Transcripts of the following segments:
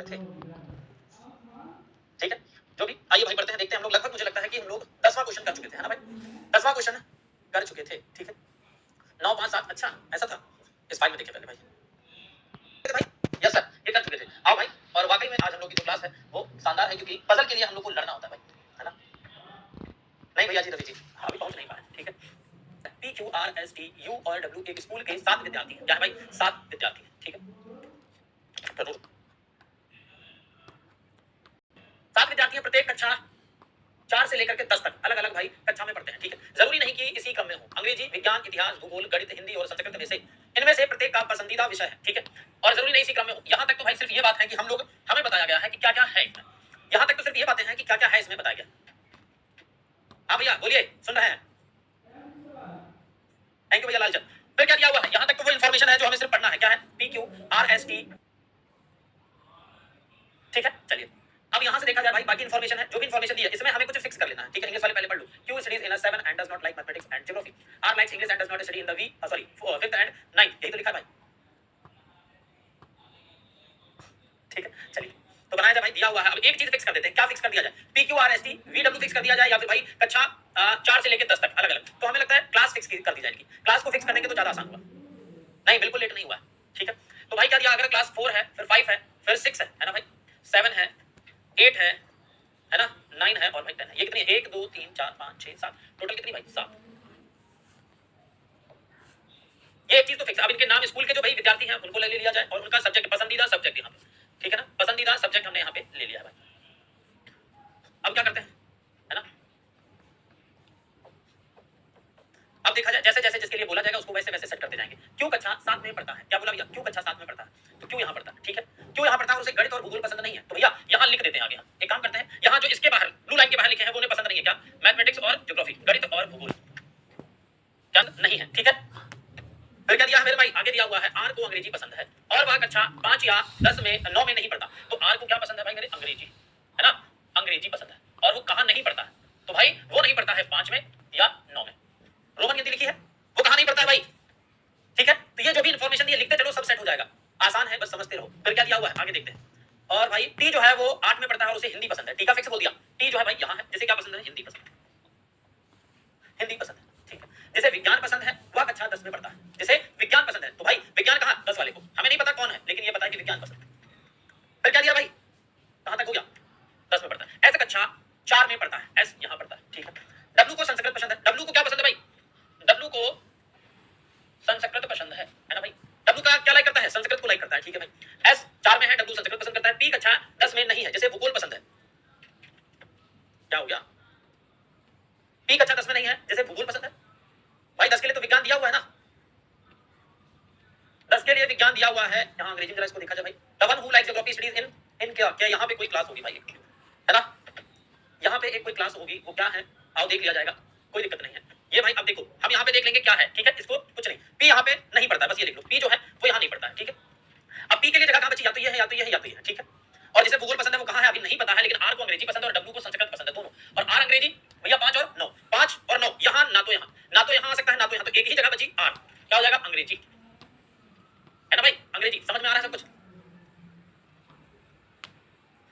गए थे। ठीक है, जो भी आइए भाई पढ़ते हैं, देखते हैं हम लोग लगभग मुझे लगता है कि हम लोग 10वां क्वेश्चन कर चुके थे, है ना भाई? 10वां क्वेश्चन कर चुके थे। ठीक है, 9 5 7 अच्छा ऐसा था, इस फाइल में देखिए पहले भाई। भाई यस सर, ये कर चुके थे। आओ भाई, और वाकई में आज हम लोग की जो क्लास है वो शानदार है, क्योंकि पजल के लिए हम लोग को लड़ना होता है भाई, है ना? नहीं भैया जी, रवि जी अभी पहुंच नहीं पाए। ठीक है, P Q R S T U और डब्ल्यू एक स्कूल के 7 विद्यार्थी हैं। क्या है भाई? 7 विद्यार्थी हैं। ठीक है, तो 7 विद्यार्थी हैं, प्रत्येक कक्षा 4 से लेकर के 10 तक अलग अलग भाई कक्षा में पढ़ते हैं। ठीक है, जरूरी नहीं कि इसी क्रम में हो। अंग्रेजी, विज्ञान, इतिहास, भूगोल, गणित, हिंदी और संस्कृत में से इनमें से प्रत्येक का पसंदीदा विषय है। ठीक है, और जरूरी नहीं इसी क्रम में हो। यहां तक तो भाई सिर्फ ये बात है कि हम लोग हमें बताया गया है कि क्या क्या है इसमें। यहां तक तो सिर्फ ये बातें हैं कि क्या क्या है इसमें बताया गया। हाँ भैया बोलिए, सुन रहे हैं? थैंक यू भैया लालचंद। फिर क्या दिया हुआ है? यहां तक तो वो इन्फॉर्मेशन है जो हमें सिर्फ पढ़ना है। क्या है? P Q R S T. ठीक है, चलिए अब यहां से देखा जाए भाई, बाकी इन्फॉर्मेशन है, जो भी इन्फॉर्मेशन दी है इसमें हमें कुछ फिक्स कर लेना है। ठीक है, इंग्लिश वाले पहले पढ़ लो। Q studies in 7 and does not like mathematics and geography, R likes English and does not study in the V sorry 5th and 9th, यही तो लिखा है भाई। ठीक है, चलिए तो बनाया जाए भाई, दिया हुआ है। अब एक चीज फिक्स कर देते हैं, क्या फिक्स कर दिया जाए? P Q R S T V W fix कर दिया जाए, या फिर भाई कक्षा 4 से लेकर 10 तक अलग अलग। तो हमें लगता है क्लास फिक्स कर दी जाएगी। क्लास को फिक्स करने के तो ज्यादा आसान हुआ। नहीं बिल्कुल लेट नहीं हुआ। ठीक है, तो भाई क्या दिया? अगर क्लास 4 है, फिर 5 है, फिर 6 है ना भाई, 7 है, 8 है ना, 9 है और भाई 10 है। ये कितनी है? 1 2 3 4 5 6 7, टोटल कितनी भाई? 7। ये एक चीज तो फिक्स। अब इनके नाम स्कूल के जो भाई विद्यार्थी हैं उनको ले लिया जाए, और उनका सब्जेक्ट, पसंदीदा सब्जेक्ट यहाँ पे। ठीक है ना, पसंदीदा सब्जेक्ट हमने यहाँ पे ले लिया है भाई। अब क्या करते हैं, है ना? अब देखा जाए, जैसे जैसे जिसके लिए बोला जाएगा उसको वैसे वैसे सेट करते जाएंगे। क्यों कक्षा 7 में पढ़ता है? क्या बोला भैया? क्यों कक्षा 7 में पढ़ता है? तो क्यों यहाँ पढ़ता है? ठीक है, क्यों यहाँ पढ़ता है और उसे गणित और भूगोल पसंद नहीं है? तो भैया यहाँ लिख देते हैं आगे। एक काम करते हैं, यहाँ जो इसके बाहर ब्लू लाइन के बाहर लिखे हैं वो उन्हें पसंद नहीं है। क्या? मैथमेटिक्स और ज्योग्राफी, गणित और भूगोल क्या नहीं है? ठीक है, फिर क्या दिया है मेरे भाई? आगे दिया हुआ है आर को अंग्रेजी पसंद है, और वह कक्षा 5 या 10 में 9 में नहीं पढ़ता। तो आर को क्या पसंद है भाई मेरे? अंग्रेजी, है ना, अंग्रेजी पसंद है। और वो कहाँ नहीं पढ़ता है? तो भाई वो नहीं पढ़ता है 5 में या 9 में। रोमन गिनती लिखी है, वो कहाँ नहीं पढ़ता है भाई? ठीक है, तो ये जो भी इन्फॉर्मेशन दी है लिखते चलो, सब सेट हो जाएगा। आसान है, बस समझते रहो। फिर क्या दिया हुआ है आगे देखते हैं। और भाई टी जो है वो 8 में पढ़ता है और उसे हिंदी पसंद है। टी का फिक्स बोल दिया। टी जो है भाई यहाँ है, जिसे क्या पसंद है? हिंदी पसंद है, हिंदी पसंद है। ठीक है, जिसे विज्ञान पसंद है वह कक्षा 10 में पढ़ता है। जिसे विज्ञान पसंद है, तो भाई विज्ञान कहाँ? 10 वाले को हमें नहीं पता कौन है, लेकिन ये पता है कि विज्ञान पसंद है। फिर क्या दिया भाई? कहां तक हो गया? 10 में पढ़ता है। एस कक्षा 4 में पढ़ता है, एस यहां पढ़ता है। ठीक है, डब्ल्यू को संस्कृत पसंद है। डब्ल्यू को क्या पसंद है भाई? डब्ल्यू को संस्कृत पसंद है ना भाई? डब्ल्यू का क्या लाइक करता है? संस्कृत को लाइक करता है। ठीक है भाई, एस 4 में है, डब्ल्यू संस्कृत पसंद करता है। पी कक्षा 10 में नहीं है, जिसे भूगोल पसंद है। क्या हो गया? पी कक्षा 10 में नहीं है, जिसे भूगोल पसंद है। भाई 10 के लिए तो विज्ञान दिया हुआ है ना, 10 के लिए विज्ञान दिया हुआ है। यहाँ अंग्रेजी में जरा इसको देखा जाए भाई। The one who likes geography studies in क्या क्या यहाँ पे कोई क्लास होगी भाई, है ना? यहाँ पे एक कोई क्लास होगी, वो क्या है? आओ देख लिया जाएगा, कोई दिक्कत नहीं है। ये भाई अब देखो, हम यहाँ पे देख लेंगे क्या है। ठीक है, इसको कुछ नहीं, पी यहाँ पे नहीं पढ़ता है, बस ये लिख लो। पी जो है वो यहाँ नहीं पढ़ता है। ठीक है, अब पी के लिए जगह कहाँ बची? या तो ये है, या तो ये है, या तो ये है। ठीक है, और जिसे भूगोल पसंद है वो कहाँ है? अभी नहीं पता है, लेकिन आर को अंग्रेजी पसंद है और डब्ल्यू को संस्कृत पसंद है, दोनों। और आर अंग्रेजी भैया 5 और 9, 5 और 9 यहाँ, ना तो यहाँ, ना तो यहाँ आ सकता है, ना तो यहाँ। तो एक ही जगह बची आर, क्या हो जाएगा? अंग्रेजी, है ना भाई? अंग्रेजी समझ में आ रहा है सब कुछ?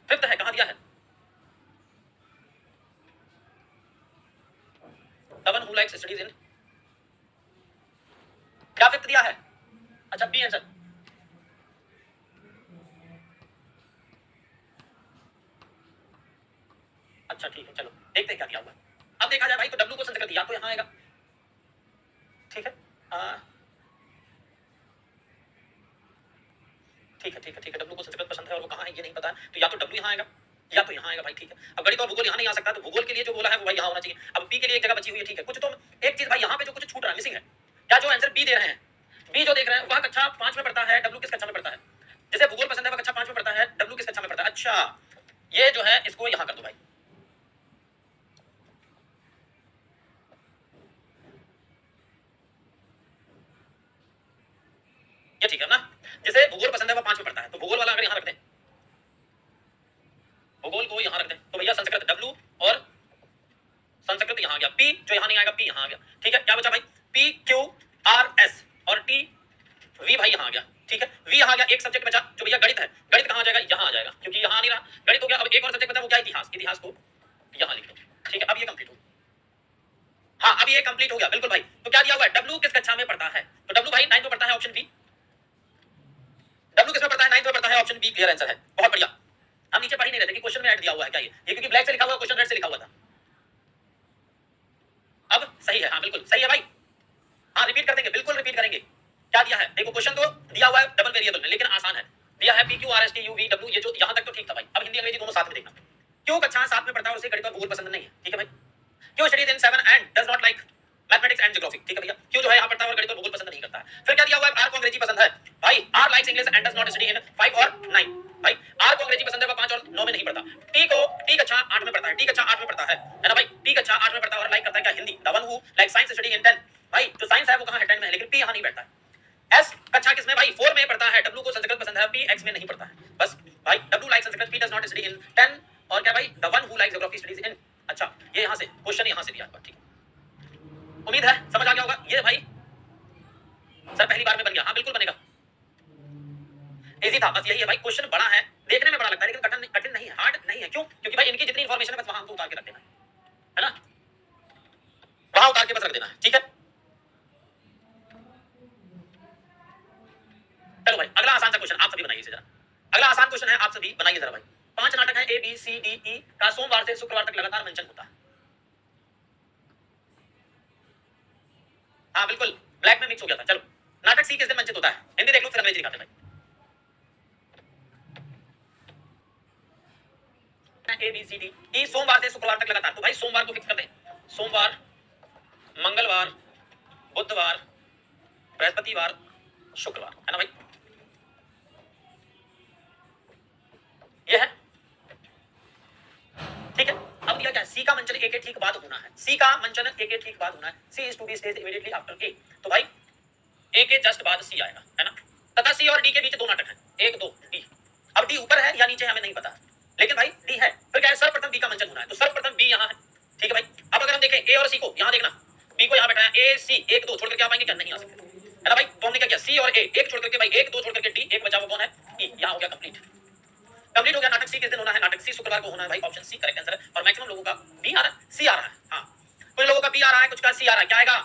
5th है, कहाँ दिया है? The one who likes studies in, क्या 5th दिया है? अच्छा बी आंसर। अच्छा ठीक है, चलो देखते हैं क्या दिया हुआ है। अब देखा जाए भाई, तो डब्ल्यू को संस्कृत या तो यहाँ आएगा। ठीक है, ठीक है, ठीक है, ठीक है, डब्ल्यू को संस्कृत पसंद है और वो कहाँ है ये नहीं पता है, तो या तो डब्ल्यू यहाँ आएगा या तो यहाँ आएगा भाई। ठीक है, अब गणित और भूगोल यहाँ नहीं आ सकता, तो भूगोल के लिए जो बोला है वो भाई यहाँ होना चाहिए। अब पी के लिए एक जगह बची हुई है। ठीक है, कुछ तो एक चीज भाई यहाँ पे जो कुछ छूट रहा है, मिसिंग है। क्या? जो आंसर बी दे रहे हैं, बी जो देख रहे हैं वह कक्षा 5 में पढ़ता है। डब्ल्यू किस कक्षा में पढ़ता है? जिसे भूगोल पसंद है वह कक्षा 5 में पढ़ता है। डब्ल्यू किस कक्षा में पढ़ता है? अच्छा, ये जो है इसको यहाँ कर दो भाई। ये ठीक है ना, जिसे भूगोल पसंद है वह 5 में पढ़ता है, तो भूगोल वाला अगर यहाँ रख दें, भूगोल को यहाँ रख दें, तो भैया संस्कृत डब्ल्यू और संस्कृत यहाँ आ गया। पी जो यहाँ नहीं आएगा, पी यहाँ आ गया। ठीक है, क्या बचा भाई? पी क्यू आर एस और टी वी भाई यहाँ आ गया। ठीक है। वी यहाँ आ गया, एक सब्जेक्ट बचा जो भैया गणित है, गणित कहाँ आ जाएगा, यहाँ आ जाएगा, क्योंकि यहाँ नहीं रहा, गणित हो गया। अब एक और सब्जेक्ट बचा, वो क्या, इतिहास, इतिहास को यहाँ लिख दो, ठीक है। अब ये कंप्लीट हो, हाँ अब ये कंप्लीट हो गया, बिल्कुल भाई। तो क्या दिया हुआ है, डब्लू किस कक्षा में पढ़ता है, तो डब्लू भाई 9th में पढ़ता है, ऑप्शन बी। डब्लू किस में पढ़ता है, 9th में पढ़ता है, ऑप्शन बी क्लियर आंसर है, बहुत बढ़िया। हम नीचे पढ़ ही नहीं रहे थे कि क्वेश्चन में ऐड दिया हुआ है क्या, ये क्योंकि ब्लैक से लिखा हुआ, क्वेश्चन रेड से लिखा हुआ था। अब सही है, हाँ बिल्कुल सही है भाई, हाँ रिपीट कर देंगे, बिल्कुल रिपीट करेंगे। क्या दिया है, देखो क्वेश्चन तो दिया हुआ है डबल वेरिएबल में, लेकिन आसान है, दिया है P Q R S T U V W, ये जो यहाँ तक तो ठीक था भाई। अब हिंदी अंग्रेजी दोनों साथ में देखना। क्यों कक्षा 7 में पढ़ता है और उसे गणित और भूगोल पसंद नहीं है, ठीक है भाई। क्यों studies in 7 and does not like mathematics and geography, ठीक है भैया। क्यों जो है यहाँ पढ़ता है और गणित और भूगोल पसंद नहीं करता है। फिर क्या दिया हुआ है, आर को अंग्रेजी पसंद है भाई, R likes English and does not study in 5 और 9 भाई। आर को अंग्रेजी पसंद है, वह 5 और 9 में नहीं पढ़ता। टी कक्षा 8 में पढ़ता है, टी कक्षा 8 में पढ़ता है ना भाई, टी कक्षा 8 में पढ़ता है और लाइक करता है क्या, Hindi. The one who like science study in 10 भाई, जो साइंस है वो कहां है, 10 में है, लेकिन पी यहां नहीं बैठता है। एस कक्षा किसमें भाई, 4 में पढ़ता है, डब्ल्यू को संस्कृत पसंद है, पी एक्स में नहीं पढ़ता है, बस भाई। W like Sanskrit, P does not study इन 10 और क्या भाई, the one who like geography studies in. अच्छा ये यहां से क्वेश्चन यहां से दिया है, ठीक है। उम्मीद है समझ आ गया होगा ये भाई, सर पहली बार में बन गया, हाँ बिल्कुल बनेगा, इजी था, बस यही है भाई। क्वेश्चन बड़ा है, देखने में बड़ा लगता है, लेकिन कठिन नहीं है, हार्ड नहीं है। क्यों, क्योंकि भाई इनकी जितनी इंफॉर्मेशन है बस वहां हमको उतार के रख देना है ना, वहां उतार के बस रख देना है, ठीक है। चलो भाई अगला आसान सा क्वेश्चन आप सभी बनाइए जरा, अगला आसान क्वेश्चन है, आप सभी बनाइए जरा भाई। 5 नाटक है A B C D E का सोमवार से शुक्रवार तक लगातार मंचन होता है। हाँ बिल्कुल ब्लैक में मिक्स हो गया था। चलो नाटक सी किस दिन मंचित होता है, हिंदी देख लो फिर अंग्रेजी दिखाते हैं भाई। A B C D E सोमवार से शुक्रवार तक लगातार, तो भाई सोमवार को फिक्स करते हैं, सोमवार, मंगलवार, बुधवार, बृहस्पतिवार, शुक्रवार, है ना भाई, ये है, ठीक है। अब दिया क्या है, सी का मंचन ए के ठीक बाद होना है, सी का मंचन ए के ठीक बाद होना है, C is to be stage immediately after A, तो भाई ए के जस्ट बाद सी आएगा, है ना। तथा सी और डी के बीच 2 नाटक हैं, 1 2 डी। अब डी ऊपर है या नीचे हमें नहीं पता, लेकिन भाई डी है, फिर क्या है, सर्वप्रथम बी का मंचन होना है, तो सर्वप्रथम बी यहाँ है, ठीक है भाई। अब अगर हम देखें ए और सी को, यहाँ देखना, बी को यहाँ बैठा है, ए सी 1 2 छोड़ करके आ पाएंगे क्या, नहीं आ सकते, है ना भाई। तो हमने क्या किया, सी और ए, एक छोड़ करके भाई 1 2 छोड़ करके डी, एक बचा वो कौन है, ई, यहाँ हो गया कंप्लीट, कंप्लीट हो गया। नाटक सी किस दिन होना है, नाटक सी शुक्रवार को होना है भाई, ऑप्शन सी करेक्ट आंसर है। और मैक्सिमम लोगों का बी आ रहा है, सी आ रहा है, हाँ कुछ लोगों का बी आ रहा है, कुछ का सी आ रहा है, क्या आएगा,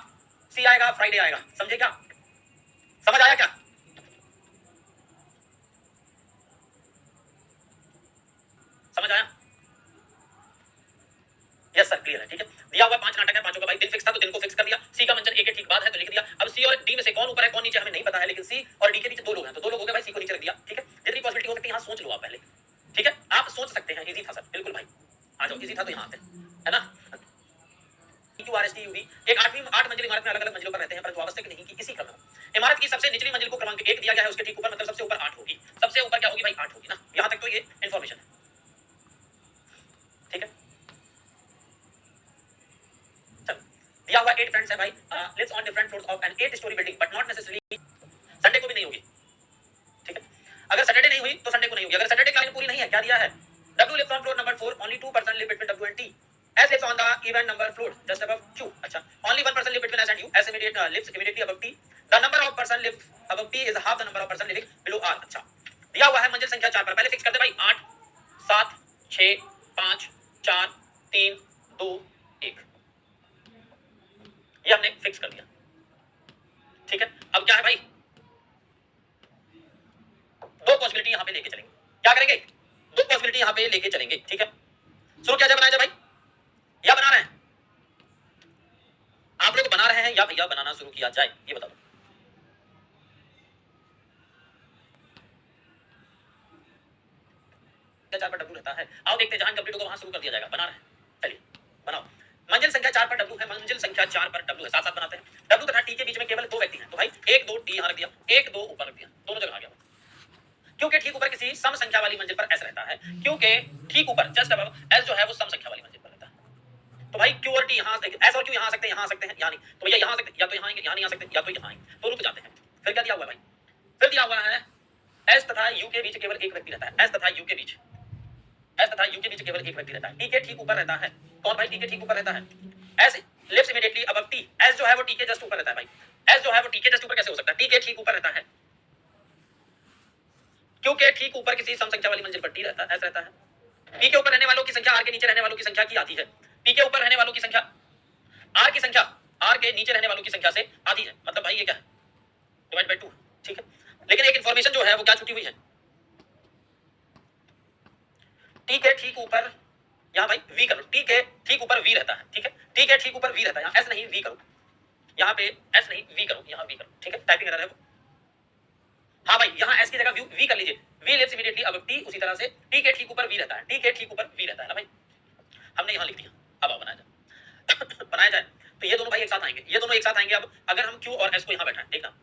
सी आएगा, फ्राइडे आएगा, समझे क्या, समझ आया क्या, समझ आया, यस सर क्लियर है, ठीक है। दिया हुआ 5 नाटक है, पांचों का भाई दिन फिक्स था तो दिन को फिक्स कर दिया, सी का मंचन ए के ठीक बाद है तो लिख दिया। अब सी और डी में से कौन ऊपर है कौन नीचे हमें नहीं पता है, लेकिन सी और डी के बीच 2 लोग हैं, तो 2 लोग हो गए भाई, सी को नीचे रख दिया, ठीक है। जितनी पॉसिबिलिटी हो सकती है यहाँ सोच लो आप पहले, ठीक है, आप सोच सकते हैं, इजी था सर, बिल्कुल भाई, आ जाओ, इजी था तो यहाँ आते हैं, है ना। QRSTUV एक 8 मंजिल इमारत में अलग अलग मंजिलों पर रहते हैं, परंतु आवश्यक नहीं कि इसी क्रम में। इमारत की सबसे निचली मंजिल को क्रमांक 1 दिया गया है, उसके ठीक ऊपर मतलब सबसे ऊपर 8 होगी, सबसे ऊपर क्या होगी भाई, 8 होगी ना, यहाँ तक तो ये इन्फॉर्मेशन है, ठीक है। चलो दिया हुआ 8 फ्रेंड्स है भाई, lives on different floors of an 8 storey building but not necessarily, Sunday को भी नहीं होगी, ठीक है। अगर सैटरडे नहीं हुई तो संडे को नहीं होगी, अगर सैटरडे की लाइन पूरी नहीं है, क्या दिया है, W lives on floor number 4, only 2 person live between W and T. S lives on the even number floor just above Q. अच्छा, only 1 person live between S and U. S lives immediately above T. The number of person live above T is half the number of person living below R. अच्छा, दिया हुआ है मंजिल संख्या 4 पर, पहले fix कर दे भाई, 8 7 6 5 4 3 2 1, ये हमने फिक्स कर दिया, ठीक है। अब क्या है भाई, 2 पॉसिबिलिटी यहाँ पे लेके चलेंगे, क्या करेंगे, 2 पॉसिबिलिटी यहाँ पे लेके चलेंगे, ठीक है। शुरू किया जाए, बनाया जाए भाई, या बना रहे हैं आप लोग, बना रहे हैं या भैया बनाना शुरू किया जाए, ये बता दो। चार पर डब्ल्यू रहता है, आओ देखते हैं, जहां कंप्लीट होगा वहां शुरू कर दिया जाएगा, बना रहे हैं, चलिए बनाओ। मंजिल संख्या 4 पर डब्ल्यू है, मंजिल संख्या 4 पर डब्ल्यू है, साथ साथ बनाते हैं। डब्ल्यू तथा टी के बीच में केवल 2 व्यक्ति हैं, तो भाई 1 2 टी यहां रख दिया, 1 2 ऊपर रख दिया, दोनों जगह आ गया। क्योंकि ठीक ऊपर किसी सम संख्या वाली मंजिल पर एस रहता है, क्योंकि ठीक ऊपर जस्ट अबव एस जो है वो सम संख्या वाली मंजिल पर रहता है, तो भाई क्यू और टी यहाँ एस और क्यू यहाँ आ सकते हैं, यहाँ आ सकते हैं, यहाँ नहीं, तो भैया यहाँ आ सकते, या तो यहाँ आएंगे, यहाँ नहीं आ सकते, या तो यहाँ आएंगे, तो रुक जाते हैं। फिर क्या दिया हुआ है भाई, फिर दिया हुआ है एस तथा यू के बीच केवल एक व्यक्ति रहता है, एस तथा यू के बीच, एस तथा यू के बीच केवल एक व्यक्ति रहता है, टी के ठीक ऊपर रहता है, कौन भाई, टी के ठीक ऊपर रहता है, S lives immediately above T, S जो है वो टी के जस्ट ऊपर रहता है भाई, एस जो है वो टी के जस्ट ऊपर कैसे हो सकता है, टी के ठीक ऊपर रहता है, क्यू के ठीक ऊपर किसी सम संख्या वाली मंजिल पर टी रहता है, एस रहता है। पी के ऊपर रहने वालों की संख्या आर के नीचे रहने वालों की संख्या की आधी है। पी के ऊपर रहने वालों की संख्या आर की संख्या आर के नीचे रहने वालों की संख्या से आधी है। मतलब भाई ये क्या है, डिवाइड बाय 2, ठीक है। लेकिन एक इंफॉर्मेशन जो है वो क्या छूटी हुई है, टी के ठीक ऊपर, यहाँ भाई वी करो, टी के ठीक ऊपर वी रहता है, ठीक है। टी के ठीक ऊपर वी रहता है, यहाँ एस नहीं वी करो, यहाँ पे एस नहीं वी करो, यहाँ वी करो, ठीक है। टाइपिंग एरर है वो। हाँ भाई यहाँ एस की जगह वी कर लीजिए, वी लिव्स इमीडिएटली अब टी, उसी तरह से टी के ठीक ऊपर वी रहता है, टी के ठीक ऊपर वी रहता है ना भाई, हमने यहाँ लिख दिया। अब आओ बनाया जाए बनाया जाए तो ये दोनों भाई एक साथ आएंगे, ये दोनों एक साथ आएंगे। अब अगर हम क्यू और एस को यहाँ बैठाएं, देखना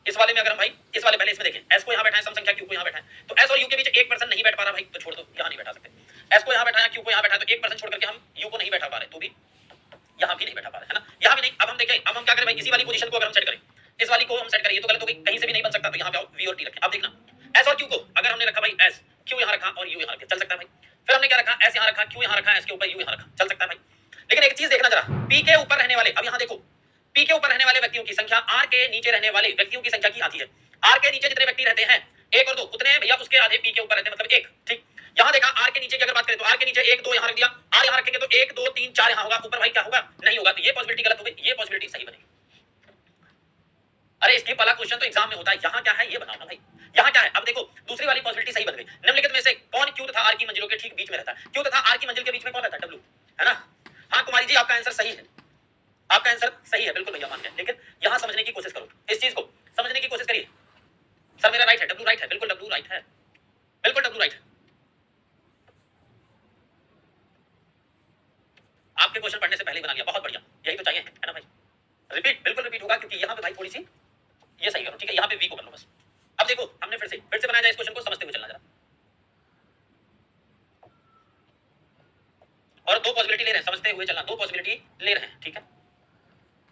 इस वाले में, अगर हम भाई इस वाले पहले इसमें देखें, एस को यहाँ बैठाएं, सम संख्या क्यू को यहाँ बैठाएं, तो एस और यू के बीच एक पर्सन नहीं बैठ पा रहा भाई, तो छोड़ दो, यहाँ नहीं बैठा सकते। एस को यहाँ बैठाया, क्यू को यहाँ बैठाया, तो एक पर्सन छोड़ करके हम यू को नहीं बैठा पा रहे, तो भी यहाँ भी नहीं बैठा पा रहे, है ना, यहाँ भी नहीं। अब हम देखें, अब हम क्या करें भाई, इसी वाली पोजीशन को अगर हम सेट करें, इस वाली को हम सेट करें, ये तो गलत हो गई, कहीं से भी नहीं बन सकता, तो यहाँ पे वी और टी रखें। अब देखना एस और क्यू को अगर हमने रखा भाई, एस क्यू यहाँ रखा और यू यहाँ रखा, चल सकता है भाई। फिर हमने क्या रखा, एस यहाँ रखा, क्यू यहाँ रखा, एस के ऊपर यू यहाँ रखा, चल सकता है भाई। लेकिन एक चीज देखना जरा, पी के ऊपर रहने वाले, अब यहाँ देखो, पी के ऊपर रहने वाले व्यक्तियों की संख्या आर के नीचे रहने वाले व्यक्तियों की संख्या की आधी है। आर के नीचे जितने व्यक्ति रहते हैं, एक और दो, उतने भैया उसके आधे पी के ऊपर रहते हैं, मतलब एक, ठीक। यहाँ देखा आर के नीचे की अगर बात करें तो आर के नीचे एक दो यहाँ रख दिया, आर यहाँ रखेंगे तो 1 2 3 4 यहाँ होगा, ऊपर भाई क्या होगा, नहीं होगा, तो ये पॉसिबिलिटी गलत हो गई, ये पॉसिबिलिटी सही बनेगी। अरे इसके वाला क्वेश्चन तो एग्जाम में होता है, यहाँ क्या है ये बनाओ ना भाई, यहाँ क्या है। अब देखो दूसरी वाली पॉसिबिलिटी सही बन गई। निम्नलिखित में से कौन क्यू तथा आर की मंजिलों के ठीक बीच में रहता है, क्यू तथा आर की मंजिल के बीच में कौन रहता है, डब्ल्यू, है ना। हाँ कुमारी जी आपका आंसर सही है, आपका आंसर सही है, बिल्कुल भैया मान गए। लेकिन यहाँ समझने की कोशिश करो, इस चीज को समझने की कोशिश करिए। सर मेरा राइट है, डब्ल्यू राइट है, बिल्कुल डब्ल्यू राइट है, बिल्कुल डब्ल्यू राइट है। आपके क्वेश्चन पढ़ने से पहले ही बना लिया, बहुत बढ़िया, यही तो चाहिए, है ना भाई। रिपीट, बिल्कुल रिपीट होगा, क्योंकि यहाँ पे भाई थोड़ी सी ये सही करो, ठीक है, यहाँ पे वी को कर लो बस। अब देखो हमने फिर से बनाया जाए इस क्वेश्चन को, समझते हुए चलना जरा। और दो पॉसिबिलिटी ले रहे हैं, समझते हुए चलना, दो पॉसिबिलिटी ले रहे हैं, ठीक है।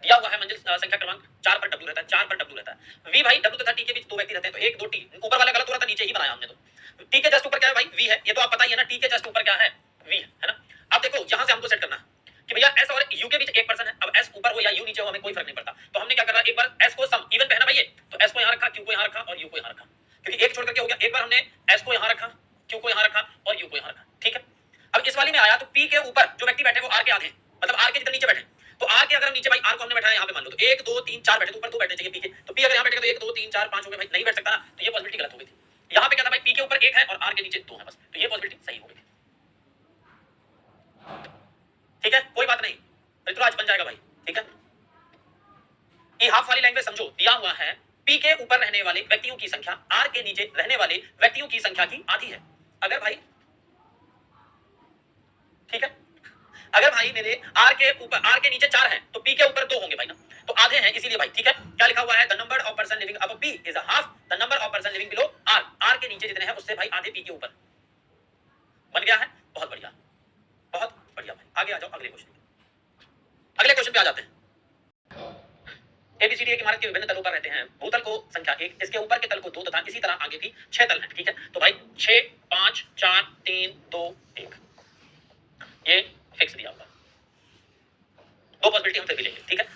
दिया हुआ है मंजिल संख्या क्रमांक 4 पर डब्ल्यू रहता है, 4 पर डब्ल्यू रहता है। वी भाई डब्ल्यू तथा टी के बीच दो व्यक्ति रहते हैं, तो 1 2 टी, ऊपर वाला गलत हो रहा था, नीचे ही बनाया हमने। तो टी के जस्ट ऊपर क्या है भाई, वी है, ये तो आप पता ही है ना, टी के जस्ट ऊपर क्या है, वी है ना। अब देखो यहां से हमको सेट करना कि भैया एस और यू के बीच एक पर्सन है। अब एस ऊपर हो या यू नीचे हो हमें कोई फर्क नहीं पड़ता, तो हमने क्या करना, एक बार एस को सम इवन पे है ना भाई, तो एस को यहां रखा, क्यू को यहां रखा और यू को यहां रखा, क्योंकि एक छोड़ करके हो गया। एक बार हमने एस को यहां रखा, क्यू को यहां रखा और यू को यहां रखा, ठीक है। अब इस वाली में आया तो पी के ऊपर जो व्यक्ति बैठे वो आर के आधे, मतलब आर के जितने नीचे बैठे, तो आर के अगर हम नीचे भाई, आर को हमने बैठाया यहाँ पे मान लो, तो 1 2 3 4 बैठे, तो ऊपर 2 बैठने चाहिए पी के, तो पी अगर यहाँ बैठेगा तो 1 2 3 4 5 हो गए भाई, नहीं बैठ सकता ना, तो ये पॉसिबिलिटी गलत हो गई थी। यहाँ पे क्या था भाई, पी के ऊपर 1 है और आर के नीचे 2 है बस, तो ये पॉसिबिलिटी सही हो गई थी, ठीक है, कोई बात नहीं, ऋतुराज बन जाएगा भाई, ठीक है। ये हाफ वाली लैंग्वेज समझो, दिया हुआ है पी के ऊपर रहने वाले व्यक्तियों की संख्या आर के नीचे रहने वाले व्यक्तियों की संख्या की आधी है। अगर भाई, ठीक है, अगर भाई मेरे आर के ऊपर, आर के नीचे 4 है तो पी के ऊपर 2 होंगे भाई ना, तो आधे हैं इसीलिए भाई, ठीक है। क्या लिखा हुआ है, the number of person living above P is half the number of person living below R, R के नीचे जितने हैं उससे भाई आधे पी के ऊपर, बन गया है, बहुत बढ़िया, बहुत बढ़िया भाई। आगे आ जाओ अगले क्वेश्चन पे, अगले क्वेश्चन पे आ जाते हैं। एबीसीडी एक इमारत के विभिन्न तलों पर रहते हैं, भूतल को संख्या 1, इसके ऊपर के तल को 2 तथा इसी तरह आगे भी 6 तल हैं, ठीक है। तो भाई 6 5 4 3 2 1 ये फिक्स दिया हुआ, दो पॉसिबिलिटी हम फिर भी लेंगे, ठीक है।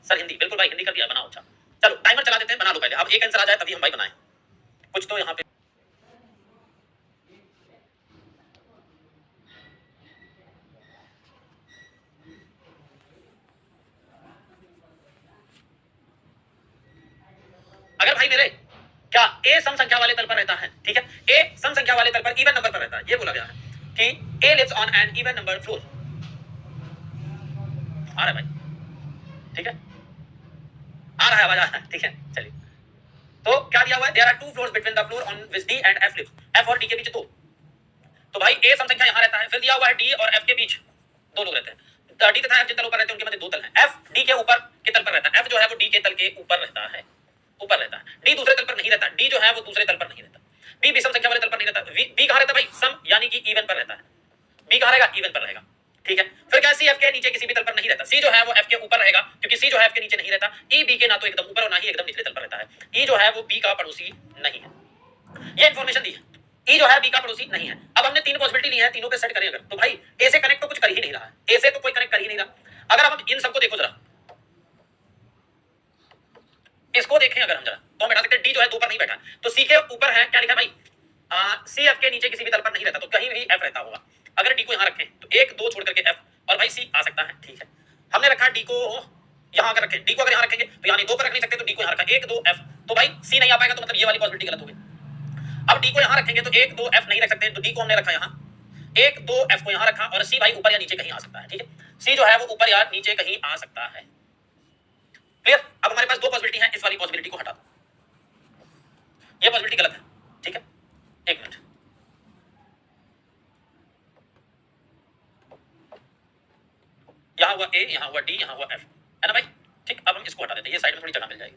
सर हिंदी, बिल्कुल भाई हिंदी कर दिया, बनाओ। अच्छा चलो टाइमर चला देते हैं, बना लो पहले, अब एक आंसर आ जाए तभी हम भाई बनाएं कुछ तो यहाँ पे। अगर भाई मेरे क्या ए सम संख्या वाले तल पर रहता है, ठीक है, ए सम संख्या वाले तल पर इवन नंबर पर रहता है, ये बोला गया है कि A lives on an even number floor, आ रहा है भाई, ठीक है, आ रहा है आवाज, आ रहा है, ठीक है। चलिए तो क्या दिया हुआ है, there are 2 floors between the floor on which D and F lives, F और डी के बीच 2, तो भाई ए सम संख्या यहां रहता है, फिर दिया हुआ है डी और एफ के बीच 2 लोग रहते हैं, डी तथा एफ जिन तलों पर रहते हैं उनके मध्य 2 तल हैं, एफ डी के ऊपर के तल पर रहता है, एफ जो है वो डी के तल के ऊपर रहता है, ऊपर रहता है, डी दूसरे तल पर नहीं रहता, डी जो है वो दूसरे तल पर नहीं रहता, बी विषम संख्या वाले तल पर नहीं रहता, बी कहां रहता है भाई, सम यानी कि इवन पर रहता है, बी कहां रहेगा, इवन पर रहेगा, ठीक है। फिर क्या सी एफ के नीचे किसी भी तल पर नहीं रहता, सी जो है वो एफ के ऊपर रहेगा क्योंकि सी जो है एफ के नीचे नहीं रहता, ई बी के ना तो एकदम ऊपर और ना ही एकदम निचले तल पर रहता है, ई जो है वो बी का पड़ोसी नहीं है, ये इंफॉर्मेशन दी है, ई जो है बी का पड़ोसी नहीं है। अब हमने 3 पॉसिबिलिटी ली है, तीनों पे सेट करें अगर, तो भाई ए से कनेक्ट तो कुछ कर ही नहीं रहा है, ए से तो कोई कनेक्ट कर ही नहीं रहा। अगर हम इन सबको देखो जरा, इसको देखें अगर हम जरा, तो हम बैठा सकते हैं डी जो है 2 पर नहीं बैठा, तो सी के ऊपर है, क्या लिखा है भाई, सी एफ के नीचे किसी भी तल पर नहीं रहता, तो कहीं भी एफ रहता होगा। अगर डी को यहाँ रखें तो 1 2 छोड़ करके एफ, और भाई सी आ सकता है, ठीक है। हमने रखा डी को यहाँ अगर रखें, डी को अगर यहाँ रखेंगे तो यानी 2 पर रख नहीं सकते, तो डी को यहाँ रखा 1 2 एफ, तो भाई सी नहीं आ पाएगा, तो मतलब ये वाली पॉसिबिलिटी गलत हो गई। अब डी को यहाँ रखेंगे तो 1 2 एफ नहीं रख सकते, तो डी को हमने रखा यहाँ 1 2 एफ को यहाँ रखा, और सी भाई ऊपर या नीचे कहीं आ सकता है, ठीक है। सी जो है वो ऊपर या नीचे कहीं आ सकता है, क्लियर। अब हमारे पास 2 पॉसिबिलिटी है, इस वाली पॉसिबिलिटी को हटा दो, ये पॉसिबिलिटी गलत है, ठीक है। एक मिनट, यहाँ हुआ ए, यहाँ हुआ डी, यहाँ हुआ एफ, है ना भाई, ठीक। अब हम इसको हटा देते हैं, ये साइड में थोड़ी जगह मिल जाएगी,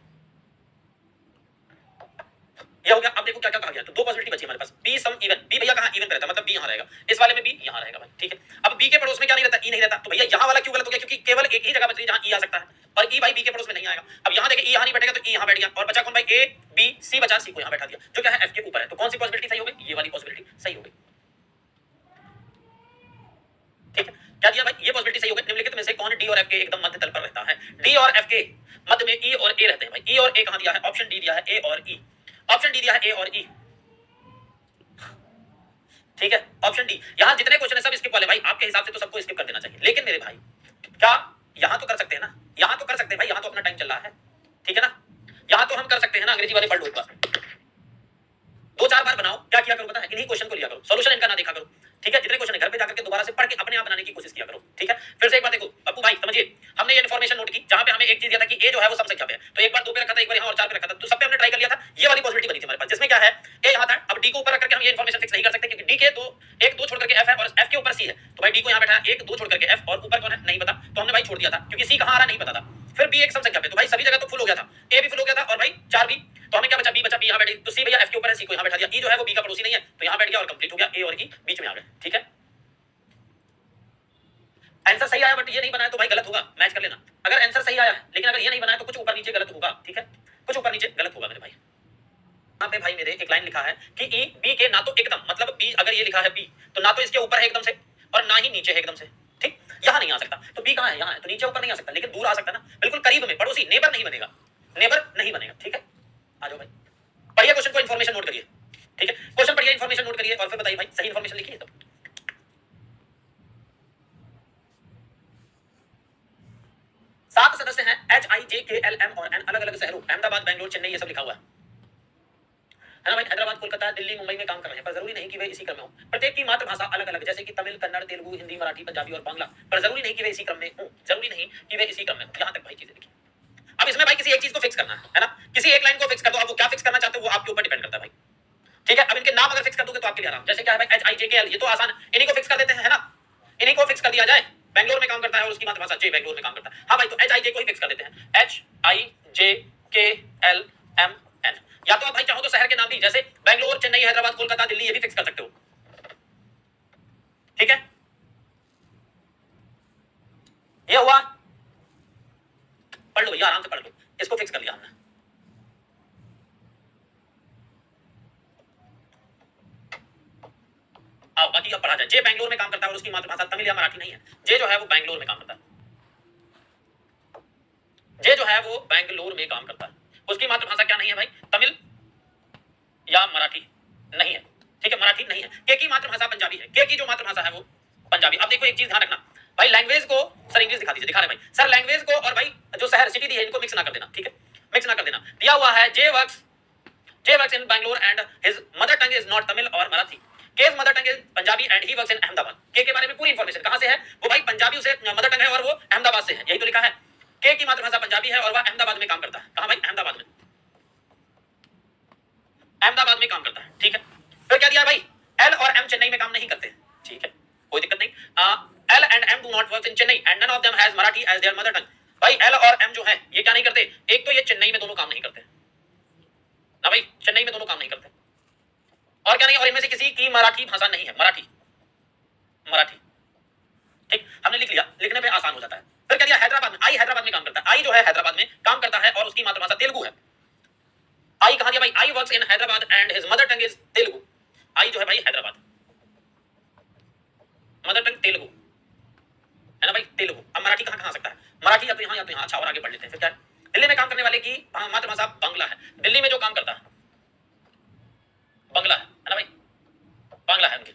ये हो गया। अब देखो क्या क्या कहा गया, तो 2 पॉसिबिलिटी बची हमारे पास, बी सम इवन, बी भैया कहाँ इवन पे रहता है, मतलब बी यहाँ रहेगा, इस वाले में बी यहाँ रहेगा भाई, ठीक है। अब बी के पड़ोस में क्या नहीं रहता, ई नहीं रहता, तो भैया यहाँ वाला क्यों गलत हो गया, क्योंकि केवल एक ही जगह बच रही है जहाँ ई आ सकता है, और ई भाई बी के पड़ोस में नहीं आएगा। अब यहाँ देखिए ई यहाँ नहीं बैठेगा, तो ई यहाँ बैठ गया, और बचा कौन भाई, ए बी सी बचा, सी को यहाँ बैठा दिया, जो क्या है एफ के ऊपर है, तो कौन सी पॉसिबिलिटी सही हो गई, ये वाली पॉसिबिलिटी सही हो गई, ठीक है। क्या दिया भाई, ये पॉसिबिलिटी सही हो गई। निम्नलिखित में से कौन डी और एफ के एकदम मध्य तल पर रहता है, डी और एफ के मध्य में ई और ए रहते हैं भाई, ई और ए कहां दिया है, ऑप्शन डी दिया है, ए और ई, ऑप्शन डी दिया है, ए और ई, ठीक है। ऑप्शन डी, यहां जितने क्वेश्चन है सब स्किप वाले भाई, आपके हिसाब से तो सबको स्किप कर देना चाहिए, लेकिन मेरे भाई क्या यहां तो कर सकते हैं ना, यहां तो कर सकते हैं भाई, यहां तो अपना टाइम चल रहा है, ठीक है ना, यहां तो हम कर सकते हैं ना, अंग्रेजी वाले पढ़ लो एक बार, 2 4 बार बनाओ, क्या किया करो पता है, इन्हीं क्वेश्चन को लिया करो, सॉल्यूशन इनका ना देखा करो, ठीक है। जितने क्वेश्चन है घर पे जाकर के दोबारा से पढ़ के अपने आप बनाने की कोशिश किया करो, ठीक है। फिर से एक बात देखो अप्पू भाई, समझिए, हमने ये इन्फॉर्मेशन नोट की, जहां पे हमें एक चीज दिया था कि ए जो है वो सम संख्या पे है, तो एक बार 2 पे रखा था, एक बार यहां और 4 पे रखा था, तो सब पे हमने ट्राई कर लिया था, ये वाली पॉसिबिलिटी बनी थी हमारे पास, जिसमें क्या है ए यहां था, अब डी को ऊपर रख करके हम ये इन्फॉर्मेशन फिक्स नहीं कर सकते, क्योंकि डी के 1 2 छोड़ करके एफ है, और एफ के ऊपर सी है, तो भाई डी को यहां बैठा है 1 2 छोड़ करके एफ, और ऊपर कौन है नहीं पता, तो हमने भाई छोड़ दिया था, क्योंकि सी कहां आ रहा नहीं पता था। फिर बी एक सम संख्या पे, तो भाई सभी जगह तो फुल हो गया था, ए भी फुल हो गया था, और भाई 4 भी, तो हमें क्या बचा, बी बचा, बी यहां बैठी, तो सी भैया एफ के ऊपर है, सी को यहां बैठा दिया, ई जो है वो बी का पड़ोसी नहीं है, तो यहां बैठ गया और कंप्लीट हो गया, ए और ई बीच में आ गए, ठीक है। आंसर सही आया बट ये नहीं बनाया तो भाई गलत होगा, मैच कर लेना। अगर आंसर सही आया है लेकिन अगर ये नहीं बनाया तो कुछ ऊपर नीचे गलत होगा, ठीक है, कुछ ऊपर नीचे गलत होगा मेरे भाई। यहाँ पे भाई मेरे एक लाइन लिखा है कि ई बी के ना तो एकदम, मतलब बी अगर ये लिखा है बी, तो ना तो इसके ऊपर है एकदम से और ना ही नीचे है एकदम से, ठीक, यहाँ नहीं आ सकता, तो बी कहाँ है, यहाँ है, तो नीचे ऊपर नहीं आ सकता, लेकिन दूर आ सकता ना, बिल्कुल करीब में, पड़ोसी, नेबर नहीं बनेगा, नेबर नहीं बनेगा, ठीक है। आ जाओ भाई, पढ़िए क्वेश्चन को, इन्फॉर्मेशन नोट करिए, ठीक है, क्वेश्चन पढ़िए, इन्फॉर्मेशन नोट करिए, और फिर बताइए भाई सही इन्फॉर्मेशन लिखिए तब। 7 सदस्य हैं, एच आई जे के एल एम और एन, अलग अलग शहरों, अहमदाबाद, बेंगलोर, चेन्नई, ये सब लिखा हुआ है ना भाई। हैदराबाद, कोलकाता, दिल्ली, मुंबई में काम कर रहे हैं, पर जरूरी नहीं कि वे इसी क्रम में हो। प्रत्येक की मातृभाषा अलग अलग, जैसे कि तमिल, कन्नड़, तेलुगु, हिंदी, मराठी, पंजाबी और बांग्ला, पर जरूरी नहीं कि वे इसी क्रम में हो, जरूरी नहीं कि वे इसी क्रम में हो। यहाँ तक भाई चीजें लिखी। अब इसमें भाई किसी एक चीज को फिक्स करना है ना, किसी एक लाइन को फिक्स कर दो, अब वो क्या फिक्स करना चाहते हो वो आपके ऊपर डिपेंड करता है भाई, ठीक है। अब इनके नाम अगर फिक्स कर दोगे तो आपके लिए आराम, जैसे क्या है भाई एच आई जे के एल, ये तो आसान, इन्हीं को फिक्स कर देते हैं, है ना, इन्हीं को फिक्स कर दिया जाए। बेंगलोर में काम करता है और उसकी मातृभाषा जे, बेंगलोर में काम करता है, हाँ भाई, तो एच आई जे को ही फिक्स कर देते हैं, एच आई जे के एल एम एन। या तो आप भाई चाहो तो शहर के नाम भी, जैसे बेंगलोर, चेन्नई, हैदराबाद, कोलकाता, दिल्ली, ये भी फिक्स कर सकते हो, ठीक है। ये हुआ, पढ़ लो भैया, आराम से पढ़ लो, इसको फिक्स कर लिया हमने। आओ बाकी अब पढ़ा जाए। जे बेंगलोर में काम करता है और उसकी मातृभाषा तमिल या मराठी नहीं है, जे जो है वो बेंगलोर में काम करता है, जे जो है वो बेंगलोर में काम करता है, उसकी मातृभाषा क्या नहीं है भाई, तमिल या मराठी नहीं है, ठीक है, मराठी नहीं है। के की मातृभाषा पंजाबी है, के की जो मातृभाषा है वो पंजाबी। अब देखो एक चीज ध्यान रखना भाई, लैंग्वेज को, सर इंग्लिश दिखा दीजिए, दिखा रहे भाई सर, लैंग्वेज को और भाई जो शहर सिटी दी है इनको मिक्स ना कर देना, ठीक है, मिक्स ना कर देना। दिया हुआ है J works in Bangalore and his mother tongue is not Tamil और Marathi, K's mother tongue is Punjabi and he works in Ahmedabad. के बारे में पूरी इंफॉर्मेशन कहां से है, वो भाई पंजाबी उसे मदर टंग है और वो अहमदाबाद से है, यही तो लिखा है। के की मातृभाषा पंजाबी है और वह अहमदाबाद में काम करता है, कहां भाई, अहमदाबाद में, अहमदाबाद में काम करता है, ठीक है। फिर क्या दिया भाई, एल और एम चेन्नई में काम नहीं करते, ठीक है, कोई दिक्कत नहीं। L and M do not work in Chennai and none of them has Marathi as their mother tongue. भाई एल और एम जो है ये क्या नहीं करते, एक तो ये चेन्नई में दोनों काम नहीं करते ना भाई, चेन्नई में दोनों काम नहीं करते, और क्या नहीं, और इनमें से किसी की मराठी भाषा नहीं है, मराठी, ठीक, हमने लिख लिया, लिखने में आसान हो जाता है। फिर क्या दिया, हैदराबाद में, आई हैदराबाद में काम करता है, आई जो है हैदराबाद में काम करता है और उसकी मातृभाषा तेलुगु है। आई कहा दिया भाई, I works in Hyderabad and his mother tongue is Telugu. I जो है भाई हैदराबाद, मदर टंग तेलुगु है ना भाई, तेलुगु। अब मराठी कहां कहां सकता है, मराठी या तो यहां या तो यहां, अच्छा और आगे बढ़ लेते हैं। फिर क्या है, दिल्ली में काम करने वाले की मातृभाषा बांग्ला है। दिल्ली में जो काम करता है बांग्ला है ना भाई, बांग्ला है उनकी।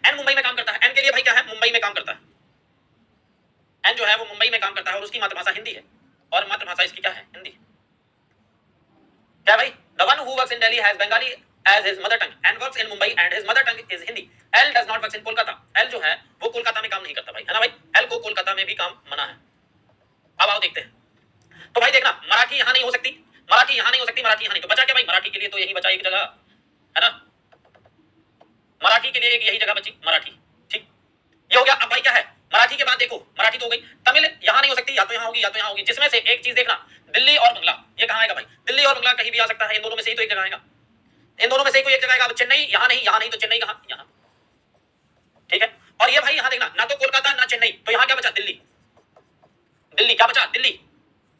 एन मुंबई में काम करता है, एन के लिए भाई क्या है, मुंबई में काम करता है। एन जो है वो मुंबई में काम करता है और उसकी मातृभाषा हिंदी है और मातृभाषा इसकी क्या है, हिंदी। क्या भाई, the one who works in Delhi has Bengali as his mother tongue and works in Mumbai and his mother tongue is Hindi. L does not works in Kolkata. L जो है वो कोलकाता में काम नहीं करता भाई, है ना भाई। L को कोलकाता में भी काम मना है। अब आओ देखते हैं। तो भाई देखना, मराठी यहां नहीं हो सकती, मराठी यहां नहीं हो सकती, मराठी यहां नहीं, तो बचा क्या भाई, मराठी के लिए तो यही बचा एक जगह, है ना। मराठी के लिए एक यही जगह बची, मराठी। ठीक, ये हो गया। अब भाई क्या है, मराठी के बाद देखो, मराठी तो हो गई, तमिल यहां नहीं हो सकती, या तो यहां होगी या तो यहां होगी, जिसमें से एक चीज देखना, दिल्ली और बंगला, ये कहां आएगा भाई, दिल्ली और बंगला कहीं भी आ सकता है, इन दोनों में से ही तो एक जगह आएगा, इन दोनों में से कोई एक जगह आएगा। चेन्नई यहां नहीं, यहां नहीं, तो चेन्नई कहां, यहां। ठीक है, और ये भाई यहां देखना, ना तो कोलकाता ना चेन्नई, तो यहां क्या बचा, दिल्ली। दिल्ली क्या बचा, दिल्ली।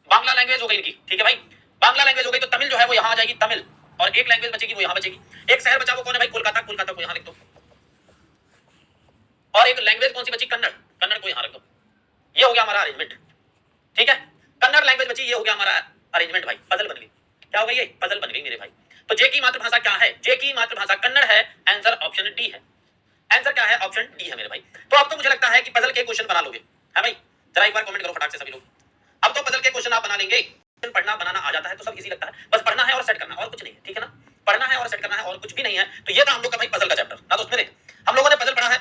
बांग्ला लैंग्वेज हो गई इनकी, ठीक है भाई, बांग्ला लैंग्वेज हो गई, तो तमिल जो है वो यहां आ जाएगी, तमिल, और एक लैंग्वेज बचेगी वो यहां बचेगी। एक शहर बचा, वो कौन है भाई, कोलकाता, कोलकाता को यहां लिख दो। और एक लैंग्वेज कौन सी बची, कन्नड़, कन्नड़ को यहां रख दो। ये हो गया हमारा अरेंजमेंट, ठीक है। कन्नड़ लैंग्वेज बची, ये हो गया हमारा अरेंजमेंट भाई, पजल बन गई। क्या हो गई, ये पजल बन गई मेरे भाई। तो जे की मातृभाषा क्या है, जे की मातृभाषा कन्नड़ है, आंसर ऑप्शन डी है, आंसर क्या है, ऑप्शन डी है मेरे भाई। तो अब तो मुझे लगता है कि पजल के क्वेश्चन बना लोगे, है भाई, जरा एक बार कमेंट करो फटाक से सभी लोग। अब तो पजल के क्वेश्चन आप बना लेंगे, पढ़ना बनाना आ जाता है तो सब इजी लगता है, बस पढ़ना है और सेट करना, और कुछ नहीं है, ठीक है ना। पढ़ना है और सेट करना है, और कुछ भी नहीं है। तो ये था हम लोग का भाई पजल का चैप्टर ना। तो उसमें देख, हम लोगों ने पजल पढ़ा है,